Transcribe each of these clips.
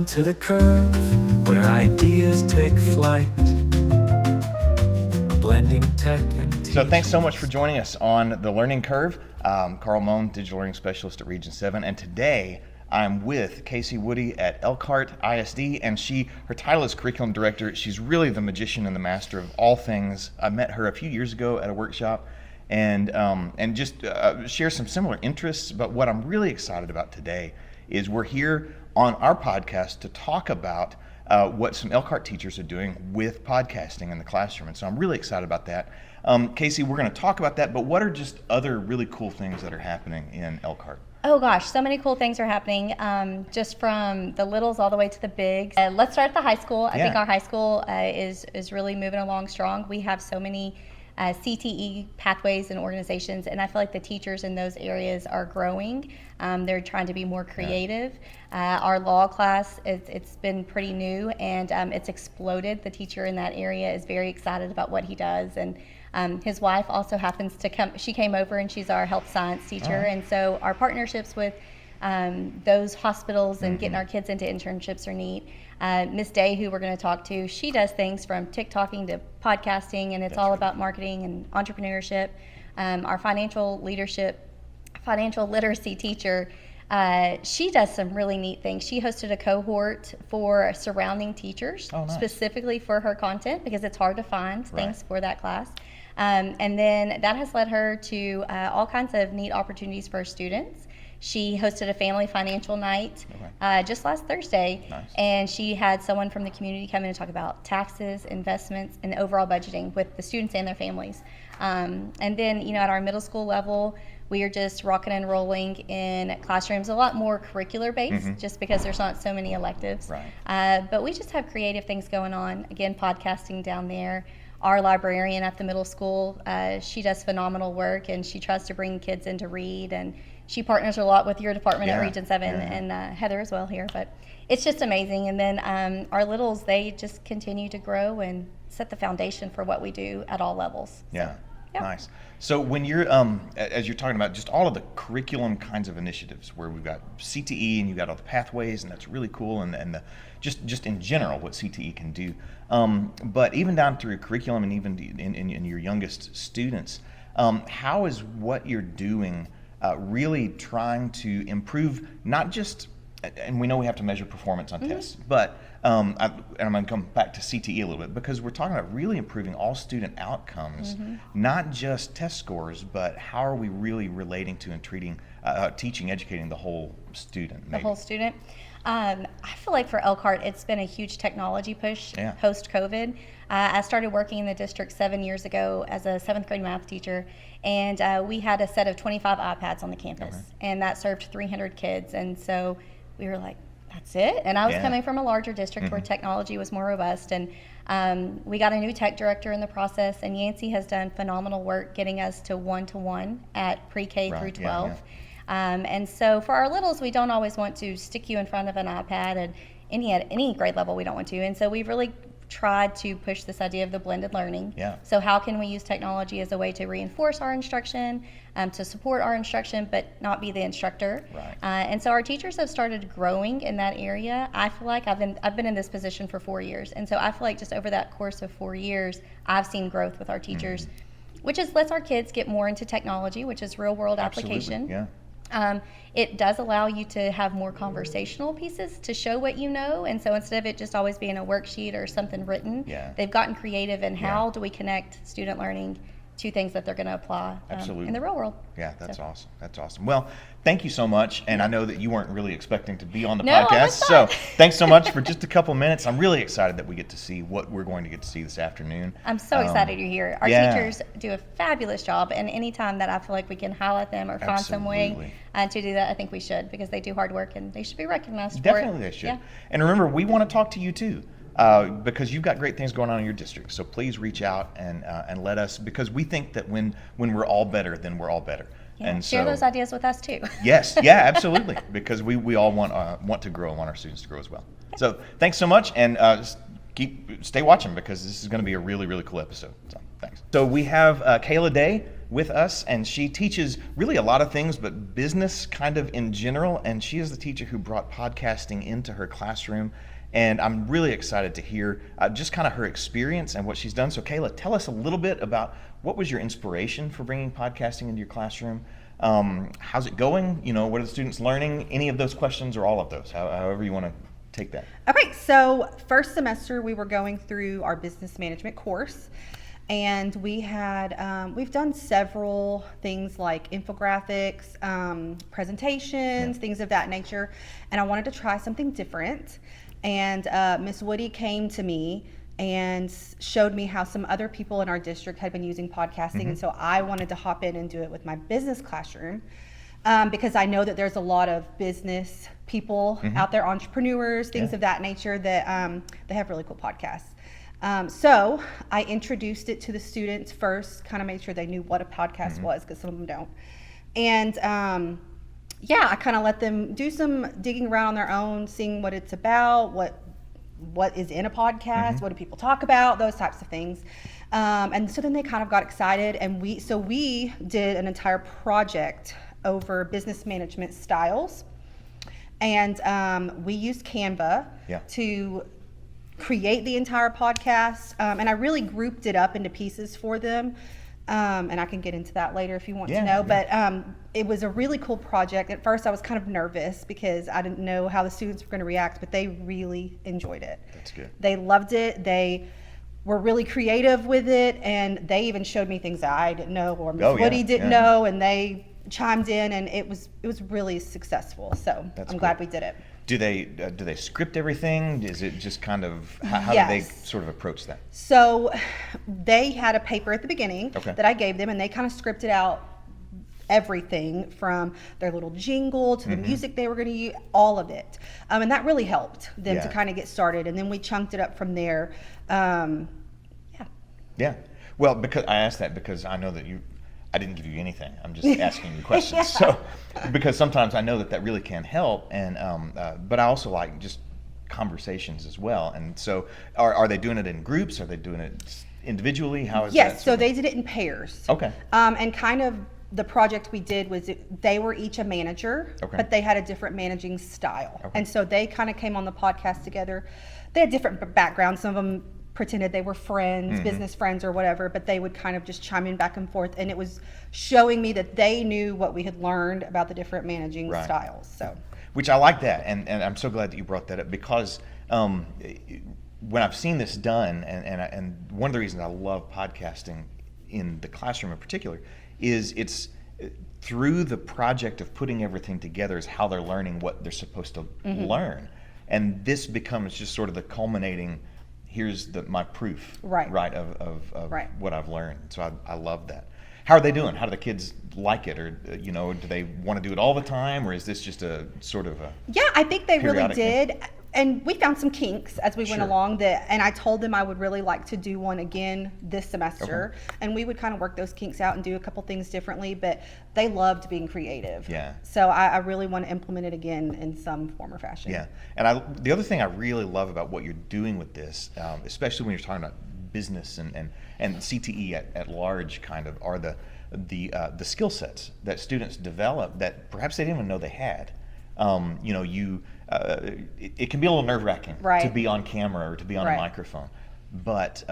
to the curve, where ideas take flight, blending tech and teaching. So thanks so much for joining us on The Learning Curve. Carl Moan, Digital Learning Specialist at Region 7, and today I'm with Kaysie Woody at Elkhart ISD, and her title is Curriculum Director. She's really the magician and the master of all things. I met her a few years ago at a workshop, and just share some similar interests. But what I'm really excited about today is we're here on our podcast to talk about what some Elkhart teachers are doing with podcasting in the classroom. And so I'm really excited about that. Kaysie, we're going to talk about that, but what are just other really cool things that are happening in Elkhart? Oh gosh, so many cool things are happening, just from the littles all the way to the bigs. Let's start at the high school. I think our high school is really moving along strong. We have so many CTE pathways and organizations, and I feel like the teachers in those areas are growing. They're trying to be more creative. Our law class, it's been pretty new, and it's exploded. The teacher in that area is very excited about what he does, and his wife also happens to come. She came over, and she's our health science teacher, and so our partnerships with those hospitals and getting our kids into internships are neat. Miss Day, who we're going to talk to, she does things from TikToking to podcasting, and it's all about marketing and entrepreneurship. Our financial literacy teacher, she does some really neat things. She hosted a cohort for surrounding teachers, specifically for her content, because it's hard to find things for that class. And then that has led her to all kinds of neat opportunities for her students. She hosted a family financial night just last Thursday, and she had someone from the community come in and talk about taxes, investments, and overall budgeting with the students and their families. And then, at our middle school level, we are just rocking and rolling in classrooms, a lot more curricular based, just because there's not so many electives. But we just have creative things going on. Again, podcasting down there. Our librarian at the middle school, she does phenomenal work, and she tries to bring kids in to read, and she partners a lot with your department at Region 7 and Heather as well here. But it's just amazing. And then our littles, they just continue to grow and set the foundation for what we do at all levels. Nice. So when you're, as you're talking about just all of the curriculum kinds of initiatives where we've got CTE and you've got all the pathways, and that's really cool, and the, just in general what CTE can do. But even down through curriculum and even in your youngest students, how is what you're doing really trying to improve, not just, and we know we have to measure performance on tests, but and I'm going to come back to CTE a little bit, because we're talking about really improving all student outcomes, not just test scores, but how are we really relating to and treating, teaching, educating the whole student? Maybe. The whole student. I feel like for Elkhart, it's been a huge technology push post-COVID. I started working in the district 7 years ago as a 7th grade math teacher, and we had a set of 25 iPads on the campus, and that served 300 kids. And so we were like, that's it? And I was coming from a larger district where technology was more robust, and we got a new tech director in the process, and Yancey has done phenomenal work getting us to one-to-one at pre-K through 12. And so for our littles, we don't always want to stick you in front of an iPad, and at any grade level we don't want to. And so we've really tried to push this idea of the blended learning. So how can we use technology as a way to reinforce our instruction, to support our instruction, but not be the instructor? And so our teachers have started growing in that area. I feel like I've been in this position for 4 years, and so I feel like just over that course of 4 years, I've seen growth with our teachers, which lets our kids get more into technology, which is real world application. It does allow you to have more conversational pieces to show what you know, and so instead of it just always being a worksheet or something written, they've gotten creative in how do we connect student learning to things that they're going to apply in the real world. That's awesome. That's awesome. Well, thank you so much, and I know that you weren't really expecting to be on the podcast, so thanks so much for just a couple minutes. I'm really excited that we get to see what we're going to get to see this afternoon. I'm so excited you're here. Our teachers do a fabulous job, and anytime that I feel like we can highlight them or find some way to do that, I think we should, because they do hard work and they should be recognized for it. Definitely they should. And remember, we want to talk to you too. Because you've got great things going on in your district. So please reach out and let us, because we think that when we're all better, then we're all better. And share those ideas with us too. Yes, absolutely, because we all want to grow and want our students to grow as well. So thanks so much, and stay watching, because this is going to be a really, really cool episode. So. Thanks. So we have Kayla Day with us, and she teaches really a lot of things, but business kind of in general, and she is the teacher who brought podcasting into her classroom. And I'm really excited to hear just kind of her experience and what she's done. So Kayla, tell us a little bit about what was your inspiration for bringing podcasting into your classroom? How's it going? You know, what are the students learning? Any of those questions or all of those, however you want to take that. Okay, so first semester we were going through our business management course. And we had, we've done several things like infographics, presentations, things of that nature. And I wanted to try something different. And Miss Woody came to me and showed me how some other people in our district had been using podcasting. And so I wanted to hop in and do it with my business classroom because I know that there's a lot of business people out there, entrepreneurs, things of that nature that they have really cool podcasts. So I introduced it to the students first, kind of made sure they knew what a podcast was, because some of them don't. And I kind of let them do some digging around on their own, seeing what it's about, what is in a podcast, what do people talk about, those types of things. And so then they kind of got excited, and we did an entire project over business management styles. And we used Canva to create the entire podcast, and I really grouped it up into pieces for them, and I can get into that later if you want to know. But it was a really cool project. At first I was kind of nervous because I didn't know how the students were going to react, but they really enjoyed it. That's good. They loved it. They were really creative with it, and they even showed me things that I didn't know, or Miss Woody didn't know, and they chimed in, and it was really successful. So I'm glad we did it. Do they script everything? Is it just kind of, how do they sort of approach that? So they had a paper at the beginning that I gave them, and they kind of scripted out everything from their little jingle to the music they were going to use, all of it. And that really helped them to kind of get started. And then we chunked it up from there. Well, because I asked that because I know that I didn't give you anything. I'm just asking you questions. So, because sometimes I know that really can help, and but I also like just conversations as well. And so, are they doing it in groups? Are they doing it individually? How is that? Yes. So they did it in pairs. Okay. And kind of the project we did was they were each a manager, but they had a different managing style. And so they kind of came on the podcast together. They had different backgrounds. Some of them pretended they were friends, business friends or whatever, but they would kind of just chime in back and forth, and it was showing me that they knew what we had learned about the different managing styles. So, which I like that, and I'm so glad that you brought that up, because when I've seen this done, and one of the reasons I love podcasting in the classroom in particular is it's through the project of putting everything together is how they're learning what they're supposed to learn, and this becomes just sort of the culminating. Here's my proof, of what I've learned. So I love that. How are they doing? How do the kids like it, or do they want to do it all the time, or is this just a sort of a I think they really did. And we found some kinks as we went along, and I told them I would really like to do one again this semester, and we would kind of work those kinks out and do a couple things differently, but they loved being creative. So I really want to implement it again in some form or fashion. And the other thing I really love about what you're doing with this, especially when you're talking about business and CTE at large, kind of, are the skill sets that students develop that perhaps they didn't even know they had. It can be a little nerve-wracking to be on camera or to be on a microphone, but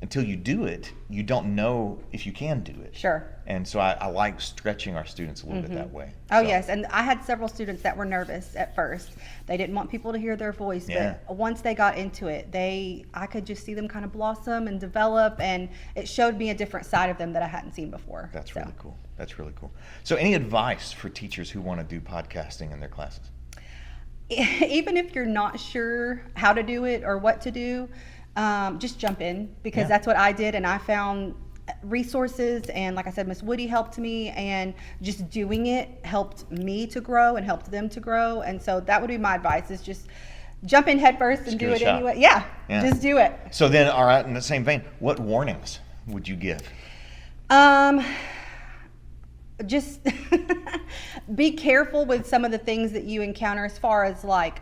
until you do it, you don't know if you can do it. And so I like stretching our students a little bit that way. Yes, and I had several students that were nervous at first. They didn't want people to hear their voice, but once they got into it, I could just see them kind of blossom and develop, and it showed me a different side of them that I hadn't seen before. That's really cool. That's really cool. So any advice for teachers who want to do podcasting in their classes? Even if you're not sure how to do it or what to do, just jump in, because that's what I did, and I found resources, and like I said, Miss Woody helped me, and just doing it helped me to grow and helped them to grow. And so that would be my advice, is just jump in head first and do it anyway. Just do it. So then, all right, in the same vein, what warnings would you give? Just be careful with some of the things that you encounter, as far as like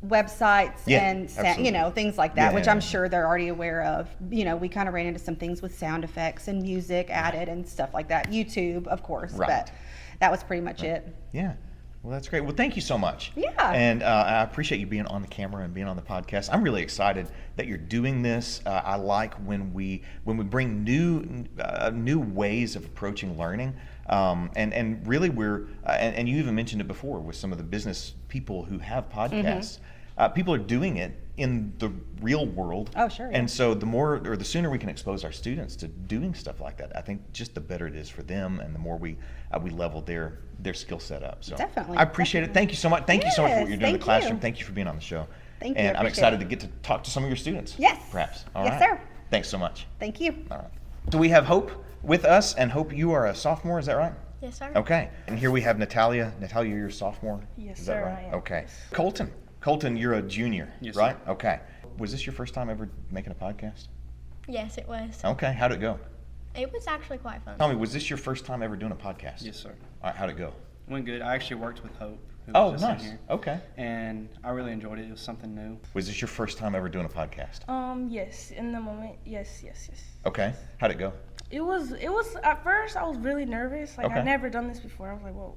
websites Yeah, and absolutely. things like that, Yeah, which yeah, I'm yeah. sure they're already aware of. We kind of ran into some things with sound effects and music added and stuff like that. YouTube, of course, Right. but that was pretty much it. Yeah. Well, that's great. Well, thank you so much. Yeah. And I appreciate you being on the camera and being on the podcast. I'm really excited that you're doing this. I like when we bring new ways of approaching learning. And really and you even mentioned it before with some of the business people who have podcasts. People are doing it in the real world. Oh, sure, yeah. And so the sooner we can expose our students to doing stuff like that, I think just the better it is for them, and the more we level their skill set up. So Definitely, I appreciate it. Thank you so much. Thank you so much for what you're doing in the Yes, thank classroom. you. Thank you for being on the show. Thank you, I And I'm appreciate excited it. to get to talk to some of your students. Yes. Perhaps. All Yes, right. sir. Thanks so much. Thank you. All right. So we have Hope with us, and Hope, you are a sophomore, is that right? Yes, sir. Okay. And here we have Natalia. Natalia, you're a sophomore? Yes, Is that sir, right? I am. Okay. Colton, you're a junior, Yes, right? sir. Okay. Was this your first time ever making a podcast? Yes, it was. Okay. How'd it go? It was actually quite fun. Tell me, was this your first time ever doing a podcast? Yes, sir. All right. How'd it go? Went good. I actually worked with Hope, who Oh, was just nice. in here, Okay. and I really enjoyed it. It was something new. Was this your first time ever doing a podcast? Yes, in the moment, yes. Okay. How'd it go? It was at first I was really nervous. Like Okay. I'd never done this before. I was like, whoa.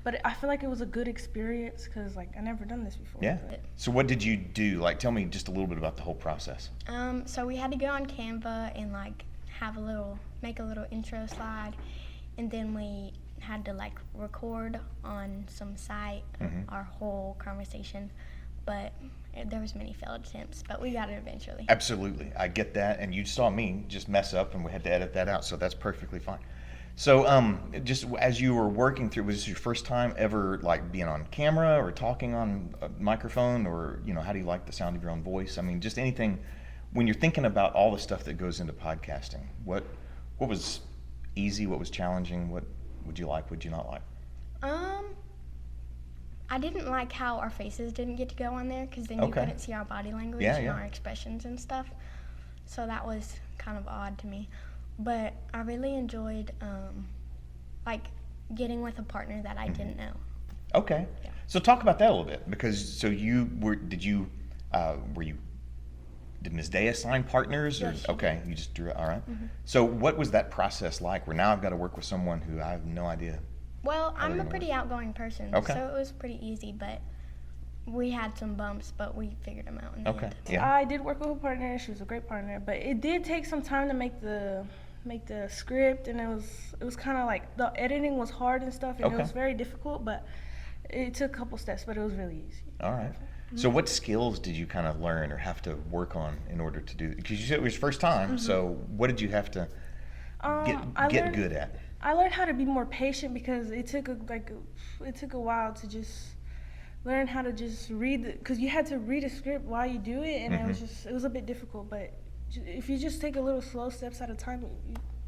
But I feel like it was a good experience because like I never done this before. Yeah. So what did you do? Like, tell me just a little bit about the whole process. So we had to go on Canva and like make a little intro slide, and then we had to like record on some site our whole conversation. But there was many failed attempts, but we got it eventually. Absolutely. I get that. And you saw me just mess up and we had to edit that out. So that's perfectly fine. So just as you were working through, was this your first time ever like being on camera or talking on a microphone, or, how do you like the sound of your own voice? I mean, just anything, when you're thinking about all the stuff that goes into podcasting, what was easy? What was challenging? What would you like? Would you not like? I didn't like how our faces didn't get to go on there because then you Okay. couldn't see our body language Yeah, and yeah. our expressions and stuff. So that was kind of odd to me. But I really enjoyed like getting with a partner that I didn't know. Okay. Yeah. So talk about that a little bit, because so did Ms. Day assign partners, or Yes, she okay, you just drew it. All right. So what was that process like, where now I've got to work with someone who I have no idea? Well, I'm a gonna pretty outgoing person, Okay. so it was pretty easy, but we had some bumps, but we figured them out in the Okay. end. Yeah. I did work with a partner. She was a great partner, but it did take some time to make the script, and it was kind of like the editing was hard and stuff, and Okay. it was very difficult. But it took a couple steps, but it was really easy. All right. So what skills did you kind of learn or have to work on in order to do? Because you said it was your first time. So what did you have to I get learned- good at? I learned how to be more patient because it took a while to just learn how to just read because you had to read a script while you do it, and it was a bit difficult. But if you just take a little slow steps at a time,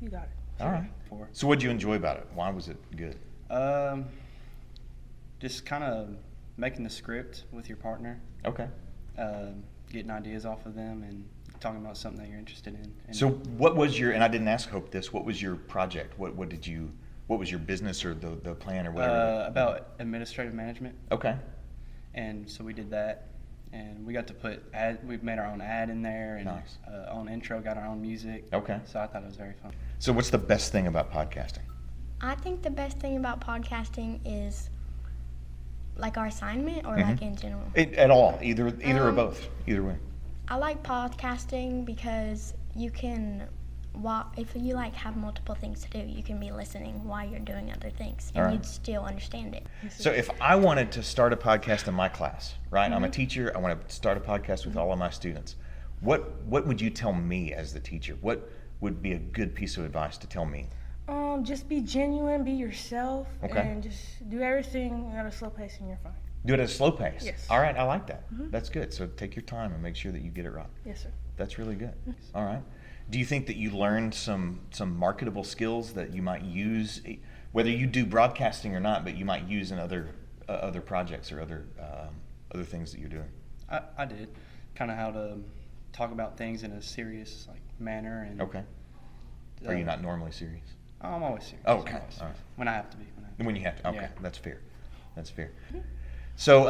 you got it. All right. So what did you enjoy about it? Why was it good? Just kind of making the script with your partner, Okay. getting ideas off of them, and talking about something that you're interested in. And So what was your, and I didn't ask Hope this, what was your project? What was your business or the plan or whatever? about administrative management, Okay. and so we did that, and we got to put we've made our own ad in there, and Nice. own intro, got our own music. Okay. So I thought it was very fun. So what's the best thing about podcasting? I think the best thing about podcasting is like our assignment or like in general. At all, either or both, either way. I like podcasting because you can, if you like have multiple things to do, you can be listening while you're doing other things, and All right. you'd still understand it. So if I wanted to start a podcast in my class, right? I'm a teacher. I want to start a podcast with all of my students. What would you tell me as the teacher? What would be a good piece of advice to tell me? Just be genuine, be yourself, Okay. and just do everything at a slow pace, and you're fine. Do it at a slow pace. Yes. All right, I like that. That's good. So take your time and make sure that you get it right. Yes, sir. That's really good. All right. Do you think that you learned some marketable skills that you might use, whether you do broadcasting or not, but you might use in other projects or other things that you're doing? I did kind of how to talk about things in a serious manner, and Okay. Are you not normally serious? I'm always serious. Oh, okay. I'm always serious. All right. When I have to be. When you have to. Okay, Yeah. that's fair. That's fair. So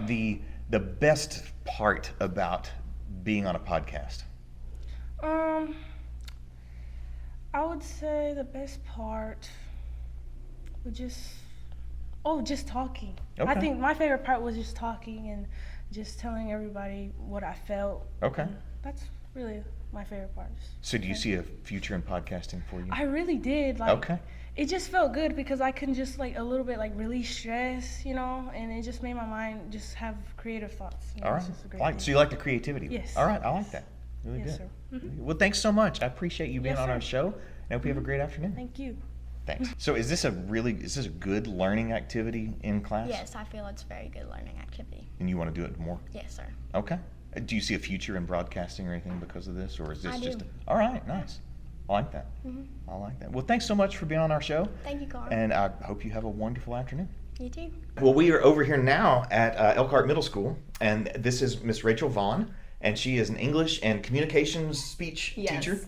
the best part about being on a podcast. I would say the best part would just talking. Okay. I think my favorite part was just talking and just telling everybody what I felt. Okay. And that's really my favorite part. So do you see a future in podcasting for you? I really did. Like, Okay. It just felt good because I can just like a little bit like release stress, and it just made my mind just have creative thoughts. All right. It's just a great thing. So you like the creativity? Yes. All right. I like that. Really Yes, good. sir. Mhm. Well, thanks so much. I appreciate you being Yes, on our sir. show. And I hope you have a great afternoon. Thank you. Thanks. So is this a good learning activity in class? Yes, I feel it's a very good learning activity. And you want to do it more? Yes, sir. Okay. Do you see a future in broadcasting or anything because of this, or is this I just do. all right? Nice. I like that. I like that. Well, thanks so much for being on our show, Thank you, Carl. and I hope you have a wonderful afternoon. You too. Well, we are over here now at Elkhart Middle School, and this is Miss Rachel Vaughn, and she is an English and communications speech teacher,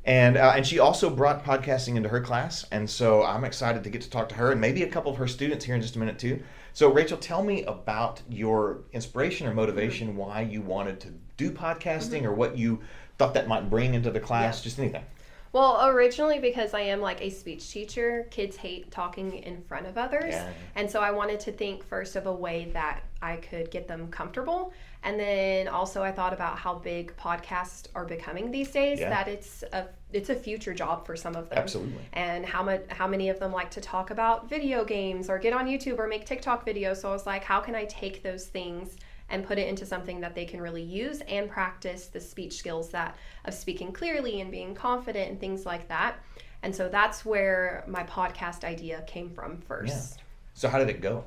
and she also brought podcasting into her class, and so I'm excited to get to talk to her and maybe a couple of her students here in just a minute too. So, Rachel, tell me about your inspiration or motivation, why you wanted to do podcasting, or what you thought that might bring into the class, just anything. Well, originally because I am like a speech teacher, kids hate talking in front of others. Yeah. And so I wanted to think first of a way that I could get them comfortable. And then also I thought about how big podcasts are becoming these days, Yeah. that it's a future job for some of them. Absolutely. And how many of them like to talk about video games or get on YouTube or make TikTok videos. So I was like, how can I take those things and put it into something that they can really use and practice the speech skills of speaking clearly and being confident and things like that. And so that's where my podcast idea came from first. Yeah. So how did it go?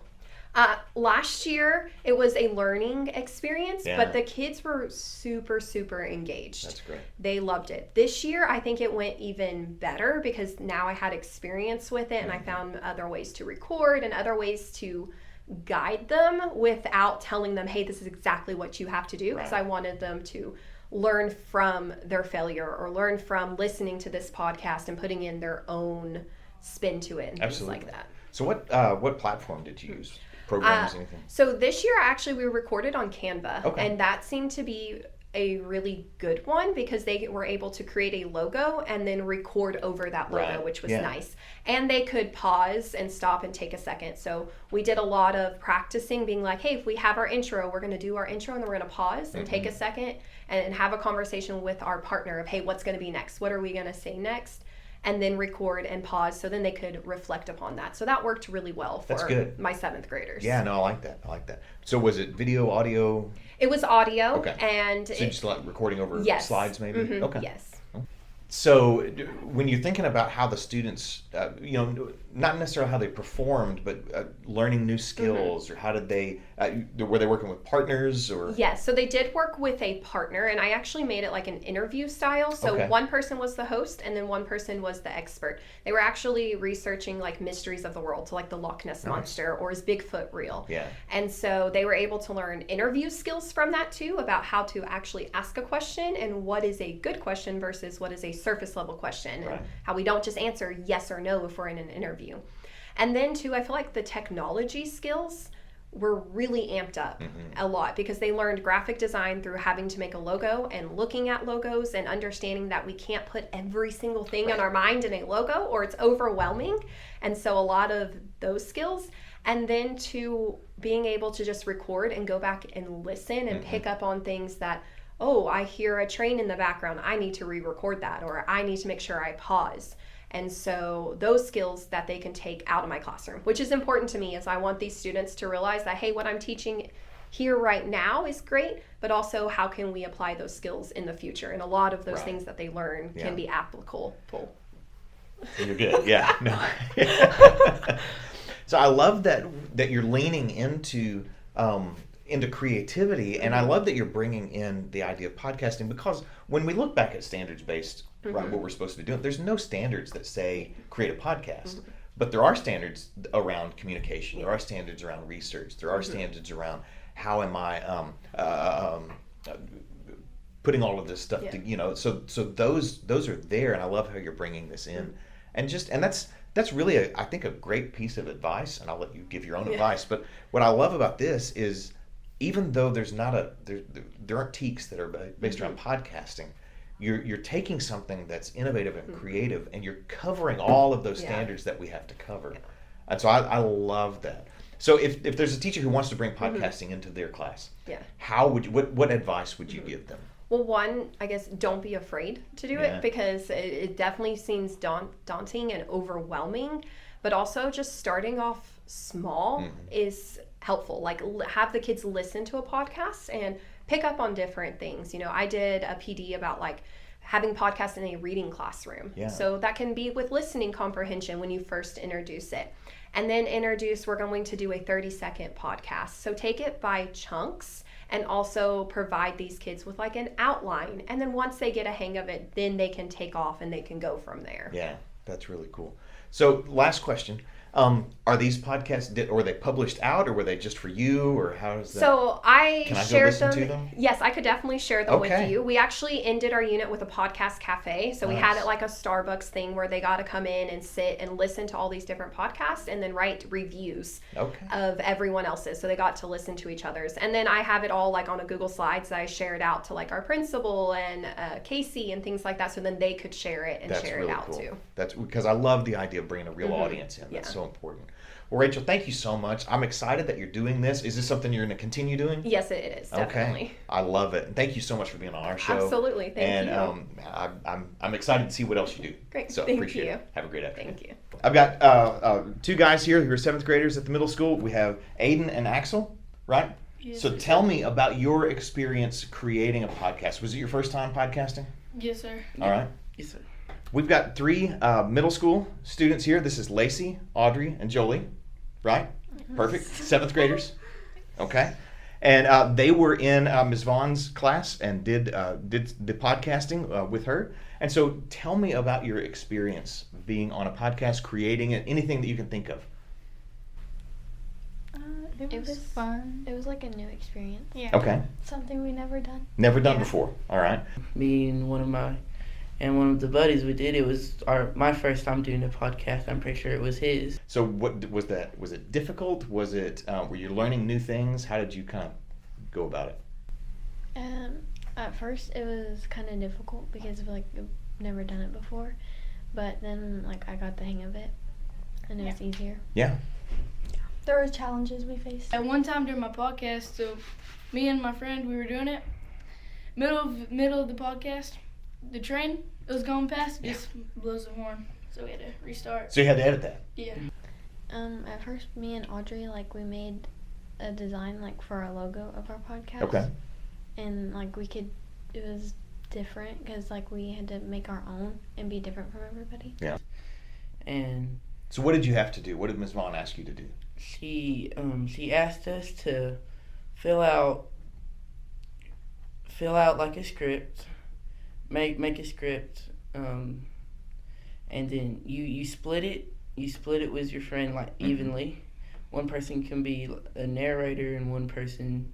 Last year, it was a learning experience, Yeah. but the kids were super, super engaged. That's great. They loved it. This year, I think it went even better because now I had experience with it and I found other ways to record and other ways to guide them without telling them, hey, this is exactly what you have to do, because Right. I wanted them to learn from their failure or learn from listening to this podcast and putting in their own spin to it and Absolutely. things like that. So what platform did you use? Programs, anything? So this year, actually, we recorded on Canva, Okay. and that seemed to be a really good one because they were able to create a logo and then record over that logo, Right. which was Yeah. nice. And they could pause and stop and take a second. So we did a lot of practicing, being like, hey, if we have our intro, we're going to do our intro and then we're going to pause and take a second and have a conversation with our partner of, hey, what's going to be next? What are we going to say next? And then record and pause so then they could reflect upon that. So that worked really well That's for good. my 7th graders. Yeah, no, I like that. So was it video, audio? It was audio, Okay. and So just like recording over yes. slides, maybe? Mhm, Okay. Yes. So when you're thinking about how the students, not necessarily how they performed, but learning new skills, or how did they, were they working with partners or? Yes, so they did work with a partner, and I actually made it like an interview style. So Okay. one person was the host, and then one person was the expert. They were actually researching like mysteries of the world, so like the Loch Ness Monster, or is Bigfoot real? Yeah. And so they were able to learn interview skills from that too, about how to actually ask a question and what is a good question versus what is a surface level question, Right. and how we don't just answer yes or no if we're in an interview. And then too, I feel like the technology skills were really amped up a lot because they learned graphic design through having to make a logo and looking at logos and understanding that we can't put every single thing on our mind in a logo or it's overwhelming. And so a lot of those skills. And then to being able to just record and go back and listen and pick up on things that, oh, I hear a train in the background, I need to re-record that, or I need to make sure I pause. And so those skills that they can take out of my classroom, which is important to me, is I want these students to realize that, hey, what I'm teaching here right now is great, but also how can we apply those skills in the future? And a lot of those Right. things that they learn Yeah. can be applicable. You're good. Yeah. No. So I love that you're leaning into creativity, and I love that you're bringing in the idea of podcasting, because when we look back at standards-based, right, what we're supposed to be doing, there's no standards that say create a podcast. But there are standards around communication. There are standards around research. There are standards around how am I putting all of this stuff to, so those are there, and I love how you're bringing this in, and That's really, I think, a great piece of advice, and I'll let you give your own advice. But what I love about this is, even though there aren't TEKs that are based around podcasting, you're taking something that's innovative and creative, and you're covering all of those standards that we have to cover. And so I love that. So if there's a teacher who wants to bring podcasting into their class, how would you, what advice would you give them? Well, one, I guess, don't be afraid to do it, because it definitely seems daunting and overwhelming, but also just starting off small is helpful. Like, have the kids listen to a podcast and pick up on different things. You know, I did a PD about like having podcasts in a reading classroom. So that can be with listening comprehension when you first introduce it. And then we're going to do a 30-second podcast. So take it by chunks and also provide these kids with like an outline. And then once they get a hang of it, then they can take off and they can go from there. Yeah, that's really cool. So last question. Are these podcasts, were they published out, or were they just for you, or how is that? So Can I shared go listen to them? Yes, I could definitely share them with you. We actually ended our unit with a podcast cafe. So we had it like a Starbucks thing where they got to come in and sit and listen to all these different podcasts and then write reviews of everyone else's. So they got to listen to each other's. And then I have it all like on a Google Slides that I shared out to like our principal and Kaysie and things like that. So then they could share it and share it out too. That's because I love the idea of bringing a real audience in. That's so important. Well, Rachel, thank you so much. I'm excited that you're doing this. Is this something you're going to continue doing? Yes, it is, definitely. Okay. I love it. And thank you so much for being on our show. Absolutely. Thank you. And I'm excited to see what else you do. Great. So Thank appreciate you. it. Have a great afternoon. Thank you. I've got two guys here who are 7th graders at the middle school. We have Aiden and Axel, right? Yes, so tell me about your experience creating a podcast. Was it your first time podcasting? Yes, sir. All right. Yes, sir. We've got 3 middle school students here. This is Lacey, Audrey, and Jolie, right? Perfect. 7th graders. Okay. And they were in Ms. Vaughn's class and did the podcasting with her. And so tell me about your experience being on a podcast, creating it, anything that you can think of. It was fun. It was like a new experience. Yeah. Okay. Something we never done. Never done before. All right. Me and one of the buddies we did, it was my first time doing a podcast. I'm pretty sure it was his. So what was that? Was it difficult? Was it were you learning new things? How did you kind of go about it? At first it was kind of difficult because of like I've never done it before, but then like I got the hang of it and it was easier. Yeah. There were challenges we faced. At one time during my podcast, so me and my friend, we were doing it. Middle of the podcast, the train, it was going past, just blows the horn. So we had to restart. So you had to edit that? Yeah. At first, me and Audrey, like, we made a design, like, for our logo of our podcast. Okay. And, like, it was different because, like, we had to make our own and be different from everybody. Yeah. And so what did you have to do? What did Ms. Vaughn ask you to do? she asked us to fill out like a script, make a script, and then you split it with your friend like evenly. One person can be a narrator and one person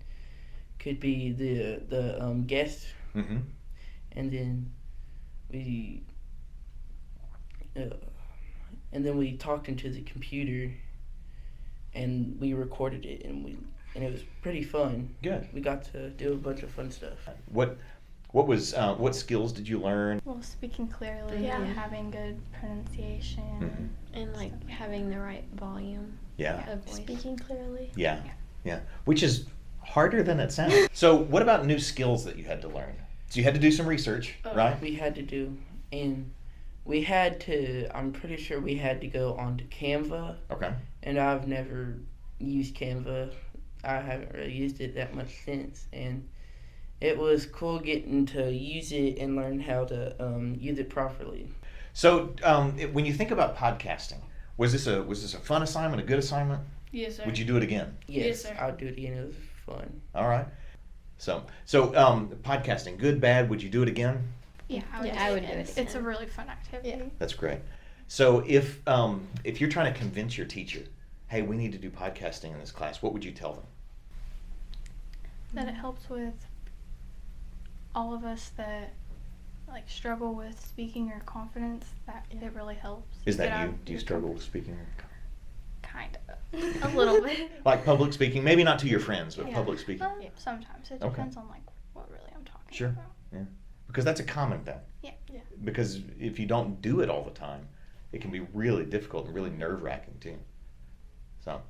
could be the guest. Mm-hmm. And then we talked into the computer and we recorded it and it was pretty fun. Good. We got to do a bunch of fun stuff. What skills did you learn? Well, speaking clearly, having good pronunciation, and like having the right volume. Yeah. Of voice. speaking clearly. Yeah. Which is harder than it sounds. So what about new skills that you had to learn? So you had to do some research, right? We had to do, and I'm pretty sure we had to go onto Canva. Okay. And I've never used Canva. I haven't really used it that much since, and it was cool getting to use it and learn how to use it properly. So when you think about podcasting, was this a fun assignment, a good assignment? Yes, sir. Would you do it again? Yes, sir. I'll do it again. It was fun. All right. So podcasting, good, bad. Would you do it again? Yeah, I would do it. It's a really fun activity. Yeah. That's great. So if you're trying to convince your teacher, hey, we need to do podcasting in this class, what would you tell them? That it helps with all of us that like struggle with speaking or confidence, that it really helps. Is Get that out you? of Do you your struggle comfort- with speaking? Kind of. A little bit. Like public speaking? Maybe not to your friends, but Yeah. public speaking. Sometimes it Okay. depends on like what really I'm talking Sure. about. Yeah. Because that's a common thing. Yeah. Because if you don't do it all the time, it can be really difficult and really nerve-wracking too. So,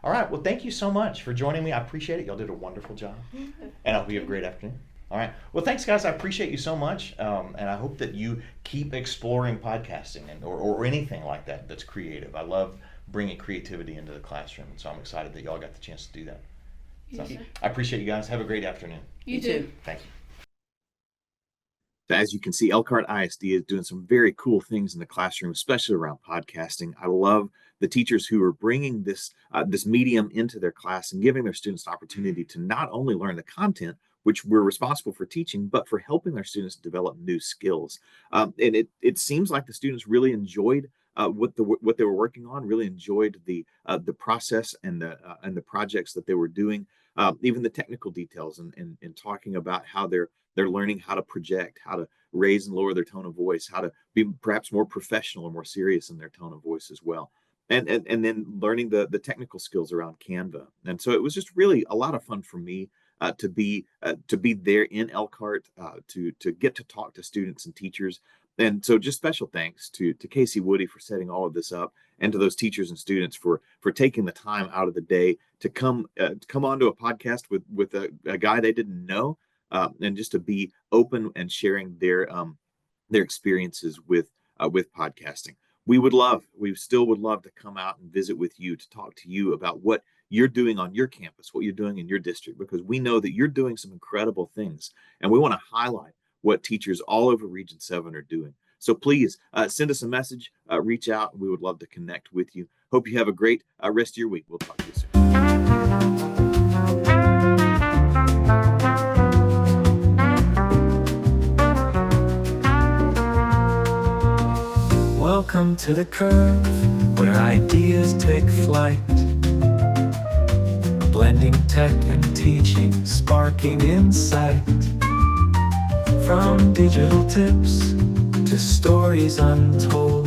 all right. Well, thank you so much for joining me. I appreciate it. Y'all did a wonderful job. And I hope you have a great afternoon. All right. Well, thanks, guys. I appreciate you so much. And I hope that you keep exploring podcasting or anything like that that's creative. I love bringing creativity into the classroom. And so I'm excited that y'all got the chance to do that. So, I appreciate you guys. Have a great afternoon. You too. Thank you. So as you can see, Elkhart ISD is doing some very cool things in the classroom, especially around podcasting. I love the teachers who are bringing this medium into their class and giving their students an opportunity to not only learn the content, which we're responsible for teaching, but for helping their students develop new skills. And it seems like the students really enjoyed what they were working on, really enjoyed the process and the projects that they were doing, even the technical details and talking about how they're learning how to project, how to raise and lower their tone of voice, how to be perhaps more professional or more serious in their tone of voice as well. And then learning the technical skills around Canva. And so it was just really a lot of fun for me to be there in Elkhart, to get to talk to students and teachers. And so just special thanks to Kaysie Woody for setting all of this up, and to those teachers and students for taking the time out of the day to come onto a podcast with a guy they didn't know, and just to be open and sharing their experiences with podcasting. We still would love to come out and visit with you, to talk to you about what you're doing on your campus, what you're doing in your district, because we know that you're doing some incredible things, and we want to highlight what teachers all over Region 7 are doing. So please send us a message, reach out. We would love to connect with you. Hope you have a great rest of your week. We'll talk to you soon. Welcome to the curve, where ideas take flight. Blending tech and teaching, sparking insight. From digital tips to stories untold,